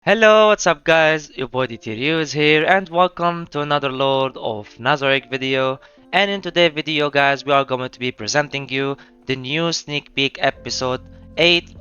Hello, what's up guys? Your boy DTRU is here and welcome to another load of Nazarick video. And in today's video guys, we are going to be presenting you the new sneak peek episode 8,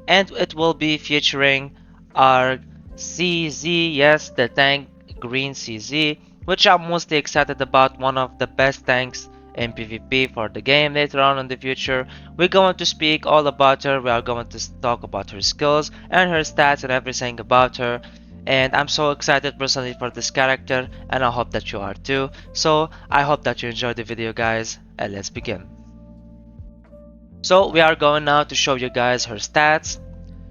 and it will be featuring our CZ, yes, the tank green CZ, which I'm mostly excited about, one of the best tanks in PvP for the game later on in the future. We're going to speak all about her. We are going to talk about her skills and her stats and everything about her. And I'm so excited personally for this character, and I hope that you are too. So I hope that you enjoyed the video guys, and let's begin. So we are going now to show you guys her stats.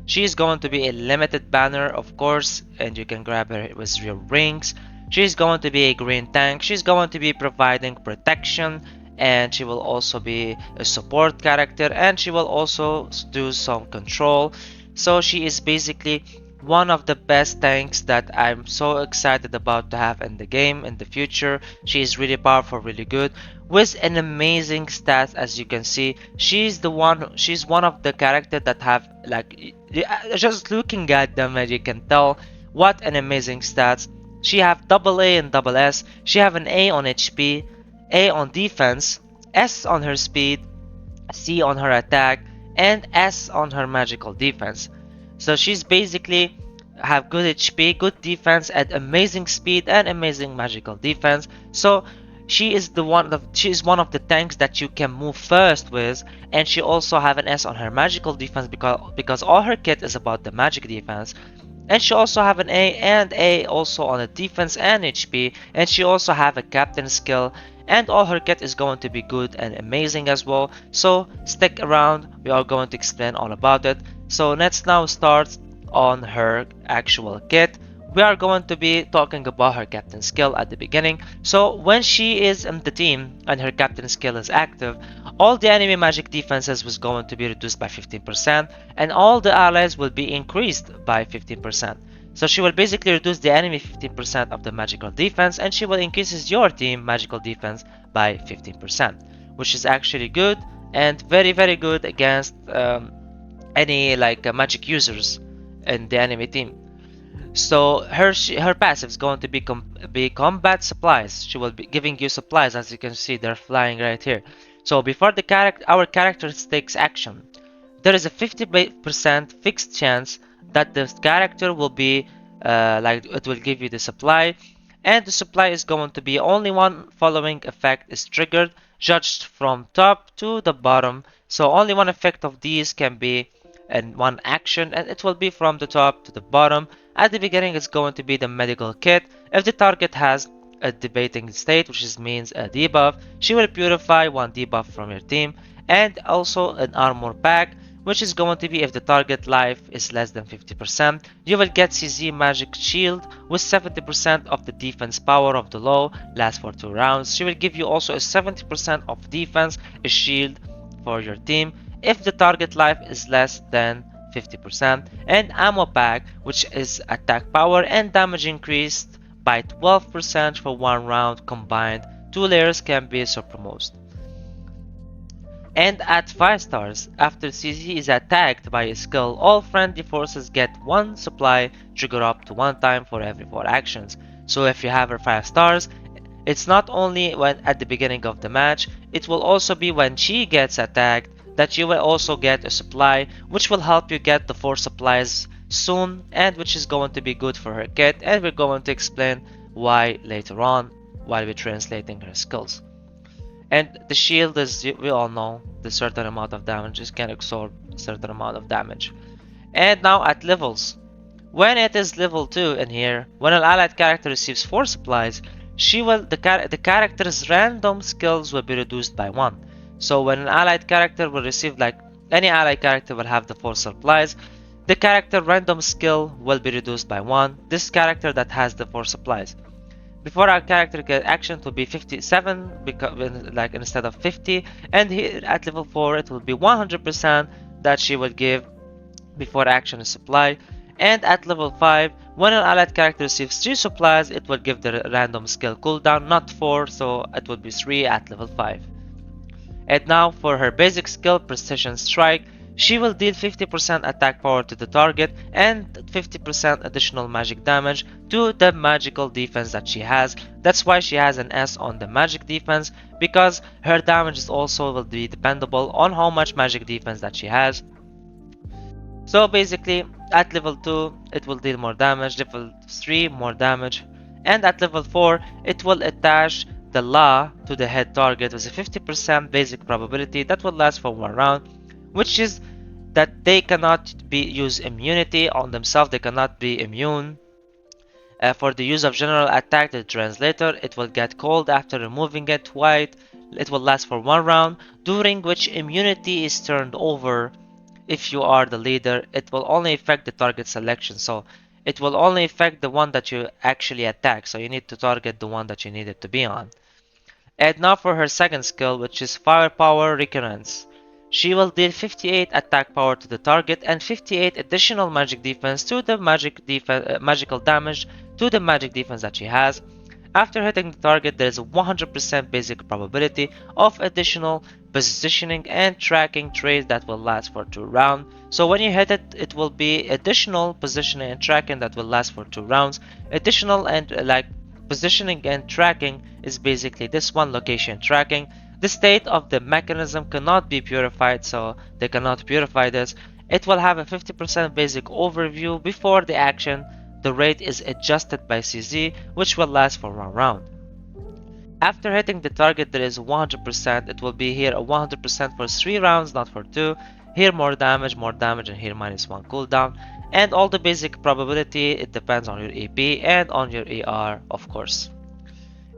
She is going to be a limited banner, of course, and you can grab her with your rings. She's going to be a green tank. She's going to be providing protection, and she will also be a support character, and she will also do some control. So she is basically one of the best tanks that I'm so excited about to have in the game in the future. She is really powerful, really good, with an amazing stats. As you can see, she's one of the character that have like, just looking at them, as you can tell what an amazing stats. She have double A and double S. She have an A on HP, A on defense, S on her speed, C on her attack, and S on her magical defense. So she's basically have good HP, good defense, and amazing speed and amazing magical defense. So she is one of the tanks that you can move first with, and she also have an S on her magical defense because all her kit is about the magic defense. And she also have an A also on the defense and HP, and she also have a captain skill, and all her kit is going to be good and amazing as well. So stick around, we are going to explain all about it. So let's now start on her actual kit. We are going to be talking about her captain skill at the beginning. So when she is in the team and her captain skill is active, all the enemy magic defenses was going to be reduced by 15%, and all the allies will be increased by 15%. So she will basically reduce the enemy 15% of the magical defense, and she will increase your team magical defense by 15%, which is actually good and very good against any like magic users in the enemy team. So her passive is going to be combat supplies. She will be giving you supplies, as you can see they're flying right here. So before our character takes action, there is a 50% fixed chance that the character will be like it will give you the supply, and the supply is going to be only one following effect is triggered, judged from top to the bottom. So only one effect of these can be in one action, and it will be from the top to the bottom. At the beginning, it's going to be the medical kit. If the target has a debating state, which means a debuff, she will purify one debuff from your team, and also an armor pack, which is going to be if the target life is less than 50%. You will get CZ magic shield with 70% of the defense power of the low, lasts for 2 rounds. She will give you also a 70% of defense, a shield for your team if the target life is less than 50%, and ammo pack, which is attack power and damage increased by 12% for 1 round combined. 2 layers can be superimposed. And at 5 stars, after CZ is attacked by a skill, all friendly forces get 1 supply, trigger up to 1 time for every 4 actions. So if you have her 5 stars, it's not only when at the beginning of the match, it will also be when she gets attacked that you will also get a supply, which will help you get the 4 supplies soon, and which is going to be good for her kit, and we're going to explain why later on while we're translating her skills. And the shield is, we all know, the certain amount of damage, it can absorb a certain amount of damage. And now at levels. When it is level 2 in here, when an allied character receives 4 supplies, the character's random skills will be reduced by 1. So when an allied character will receive, like any allied character will have the 4 supplies, the character random skill will be reduced by 1. This character that has the 4 supplies. Before our character get action, it will be 57 because, like instead of 50, and here at level 4 it will be 100% that she will give before action is supply. And at level 5, when an allied character receives 3 supplies, it will give the random skill cooldown, not 4, so it will be 3 at level 5. And now for her basic skill, Precision Strike, she will deal 50% attack power to the target and 50% additional magic damage to the magical defense that she has. That's why she has an S on the magic defense, because her damage is also will be dependable on how much magic defense that she has. So basically, at level 2, it will deal more damage, level 3, more damage, and at level 4, it will attach the law to the head target with a 50% basic probability that will last for 1 round, which is that they cannot be use immunity on themselves, they cannot be immune. For the use of general attack, the translator, it will get cold after removing it, white, it will last for 1 round, during which immunity is turned over. If you are the leader, it will only affect the target selection, so it will only affect the one that you actually attack, so you need to target the one that you need it to be on. And now for her second skill, which is Firepower Recurrence. She will deal 58 attack power to the target and 58 additional magic defense to the magical damage to the magic defense that she has. After hitting the target, there is a 100% basic probability of additional positioning and tracking traits that will last for 2 rounds. So when you hit it, it will be additional positioning and tracking that will last for 2 rounds. Additional and positioning and tracking is basically this one, location tracking. The state of the mechanism cannot be purified, so they cannot purify this. It will have a 50% basic overview before the action. The rate is adjusted by CZ, which will last for 1 round. After hitting the target, there is 100%. It will be here a 100% for 3 rounds, not for 2. Here more damage, and here -1 cooldown. And all the basic probability, it depends on your EP and on your ER, of course.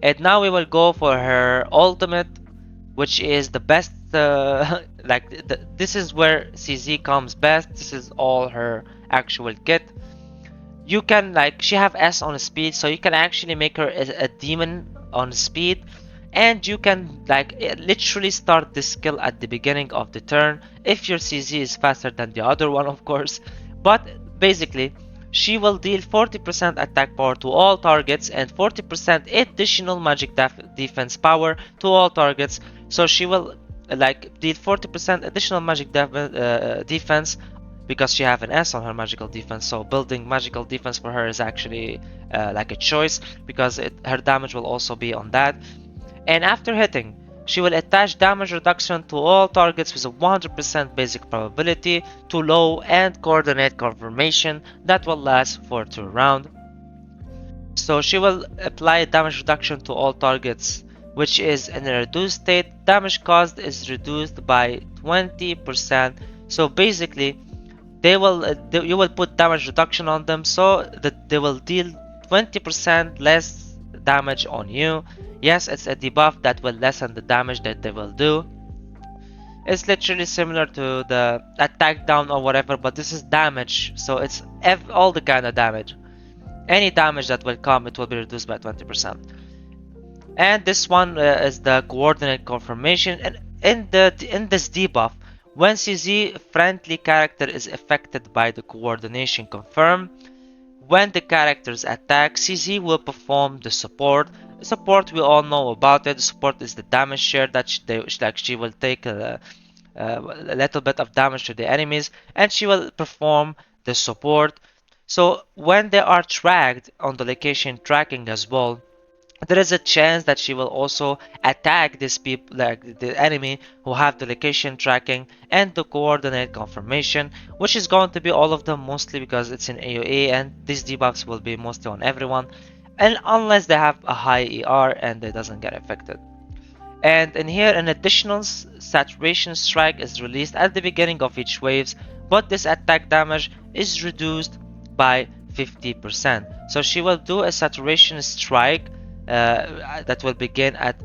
And now we will go for her ultimate, which is the best, this is where CZ comes best. This is all her actual kit. You can, she have S on speed, so you can actually make her a demon on speed, and you can literally start this skill at the beginning of the turn if your CZ is faster than the other one, of course. But basically, she will deal 40% attack power to all targets and 40% additional magic defense power to all targets. So she will deal 40% additional magic defense, because she have an S on her magical defense. So building magical defense for her is actually a choice, because her damage will also be on that. And after hitting, she will attach damage reduction to all targets with a 100% basic probability to low and coordinate confirmation that will last for 2 rounds. So she will apply damage reduction to all targets, which is in a reduced state. Damage caused is reduced by 20%. So basically, you will put damage reduction on them, so that they will deal 20% less damage on you. Yes, it's a debuff that will lessen the damage that they will do. It's literally similar to the attack down or whatever, but this is damage, so it's all the kind of damage. Any damage that will come, it will be reduced by 20%. And this one is the coordinate confirmation. And in this debuff, when CZ friendly character is affected by the coordination confirm, when the characters attack, CZ will perform the support. Support, we all know about it. Support is the damage share that she will take a little bit of damage to the enemies, and she will perform the support. So when they are tracked on the location tracking as well, there is a chance that she will also attack these people, the enemy who have the location tracking and the coordinate confirmation, which is going to be all of them mostly, because it's in AoE, and these debuffs will be mostly on everyone, and unless they have a high ER and it doesn't get affected. And in here, an additional saturation strike is released at the beginning of each waves, but this attack damage is reduced by 50%. So she will do a saturation strike that will begin at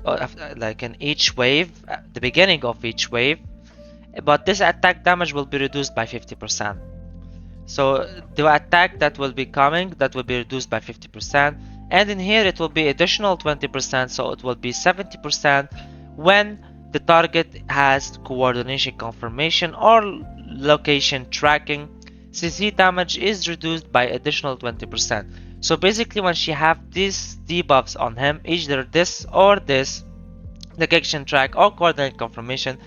in each wave, at the beginning of each wave, but this attack damage will be reduced by 50%. So the attack that will be coming, that will be reduced by 50%, and in here it will be additional 20%, so it will be 70% when the target has coordination confirmation or location tracking. CC damage is reduced by additional 20%. So basically, when she have these debuffs on him, either this or this, location track or coordinate confirmation,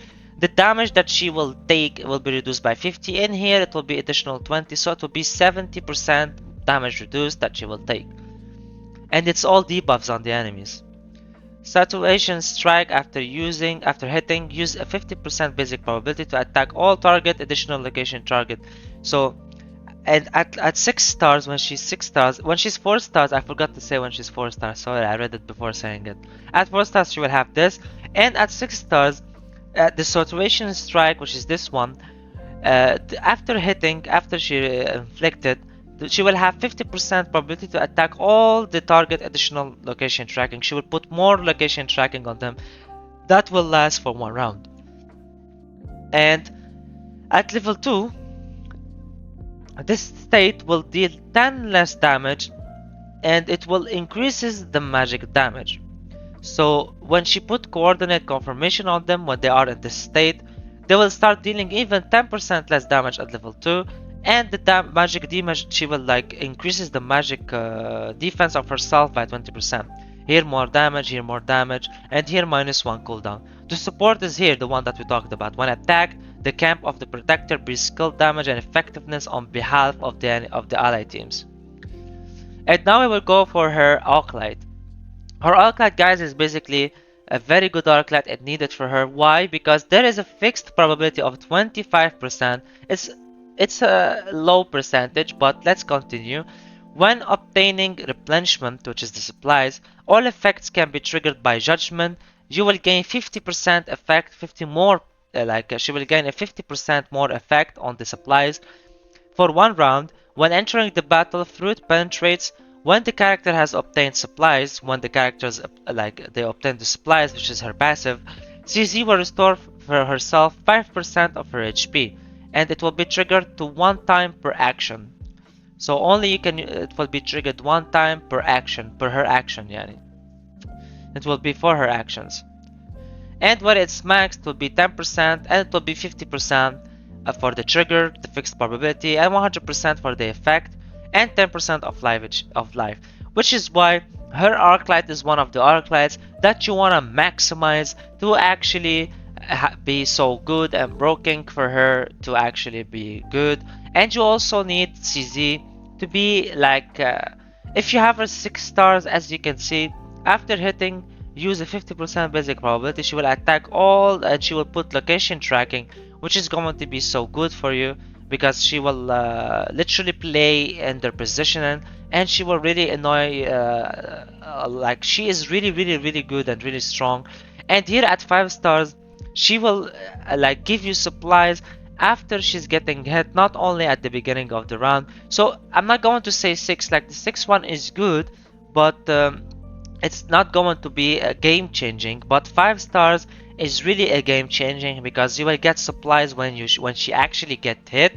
The damage that she will take will be reduced by 50. In here it will be additional 20, so it will be 70% damage reduced that she will take. And it's all debuffs on the enemies. Saturation strike after hitting, use a 50% basic probability to attack all target additional location target. So and at 6 stars, when she's 6 stars, when she's 4 stars, I forgot to say when she's 4 stars, sorry, I read it before saying it. At 4 stars she will have this, and at 6 stars the saturation strike, which is this one, after hitting, after she inflicted, she will have 50% probability to attack all the target additional location tracking. She will put more location tracking on them. That will last for 1 round. And at level 2, this state will deal 10 less damage, and it will increases the magic damage. So when she put coordinate confirmation on them when they are in this state, they will start dealing even 10% less damage at level 2, and the magic damage, she will like increases the magic defense of herself by 20%. Here more damage, here more damage, and here -1 cooldown. The support is here, the one that we talked about. When attack, the camp of the protector be skill damage and effectiveness on behalf of the ally teams. And now we will go for her Arclight. Her Arclight, guys, is basically a very good Arclight and needed for her. Why? Because there is a fixed probability of 25%. It's a low percentage, but let's continue. When obtaining replenishment, which is the supplies, all effects can be triggered by judgment. You will gain 50% effect, 50 more, she will gain a 50% more effect on the supplies for 1 round. When entering the battle, fruit penetrates. When the character has obtained supplies, when the characters they obtain the supplies, which is her passive, CZ will restore for herself 5% of her HP, and it will be triggered to 1 time per action. So only it will be triggered 1 time per action, per her action, yani. It will be for her actions. And when it's maxed, it will be 10%, and it will be 50% for the trigger, the fixed probability, and 100% for the effect, and 10% of life, which is why her Arclight is one of the Arclights that you want to maximize to actually be so good, and broken for her to actually be good. And you also need CZ to be like, if you have her 6 stars, as you can see, after hitting, use a 50% basic probability, she will attack all, and she will put location tracking, which is going to be so good for you, because she will literally play in their position, and she will really annoy, like she is really good and really strong. And here at 5 stars, she will like give you supplies after she's getting hit, not only at the beginning of the round. So I'm not going to say 6, like the 6 one is good, but it's not going to be a game changing. But 5 stars is really a game changing, because you will get supplies when she actually get hit,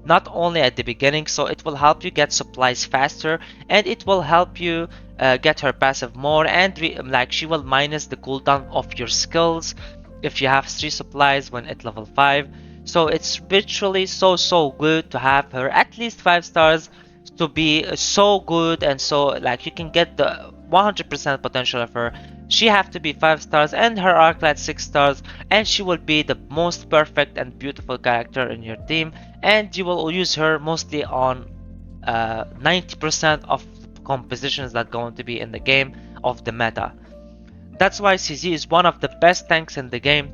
not only at the beginning. So it will help you get supplies faster, and it will help you get her passive more, and like she will minus the cooldown of your skills if you have 3 supplies when at level 5. So it's literally so good to have her at least 5 stars, to be so good, and so like you can get the 100% potential of her. She have to be 5 stars, and her Arclight 6 stars, and she will be the most perfect and beautiful character in your team, and you will use her mostly on 90% of compositions that are going to be in the game of the meta. That's why CZ is one of the best tanks in the game.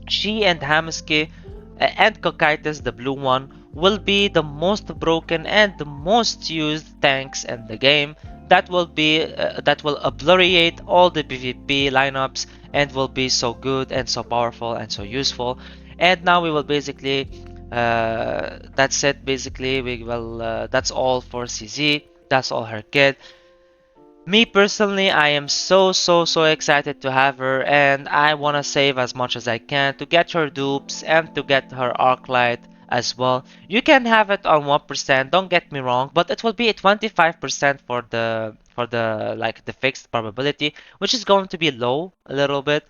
She and Hamaski and Cocytus, the blue one, will be the most broken and the most used tanks in the game. That will obliterate all the PvP lineups, and will be so good and so powerful and so useful. And now we will basically that's it. Basically, we will that's all for CZ. That's all her kit. Me personally, I am so excited to have her, and I want to save as much as I can to get her dupes and to get her Arclight as well. You can have it on 1%, don't get me wrong, but it will be a 25% for the like the fixed probability, which is going to be low a little bit.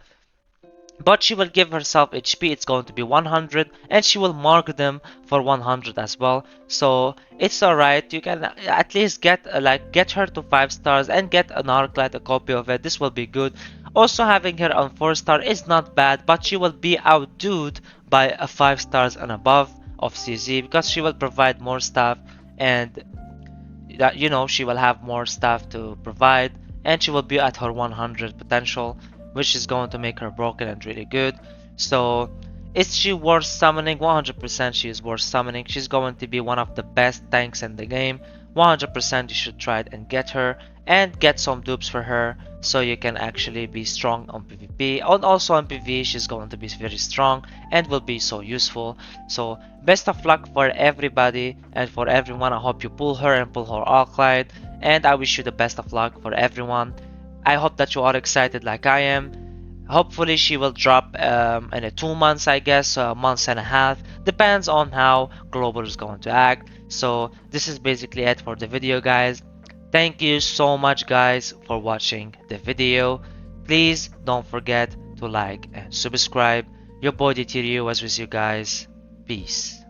But she will give herself HP, it's going to be 100, and she will mark them for 100 as well. So it's alright, you can at least get her to 5 stars and get an Arclight, a copy of it. This will be good. Also, having her on 4-star is not bad, but she will be outdoed by a 5 stars and above of CZ because she will provide more stuff, and that, she will have more stuff to provide, and she will be at her 100 potential, which is going to make her broken and really good. So is she worth summoning? 100% she is worth summoning. She's going to be one of the best tanks in the game. 100% you should try it and get her, and get some dupes for her so you can actually be strong on PvP, and also on PvE she's going to be very strong and will be so useful. So best of luck for everybody and for everyone. I hope you pull her and pull her Arclight, and I wish you the best of luck for everyone. I hope that you are excited like I am. Hopefully she will drop in a 2 months, I guess, a month and a half. Depends on how Global is going to act. So this is basically it for the video, guys. Thank you so much, guys, for watching the video. Please don't forget to like and subscribe. Your boy DTRU was with you guys. Peace.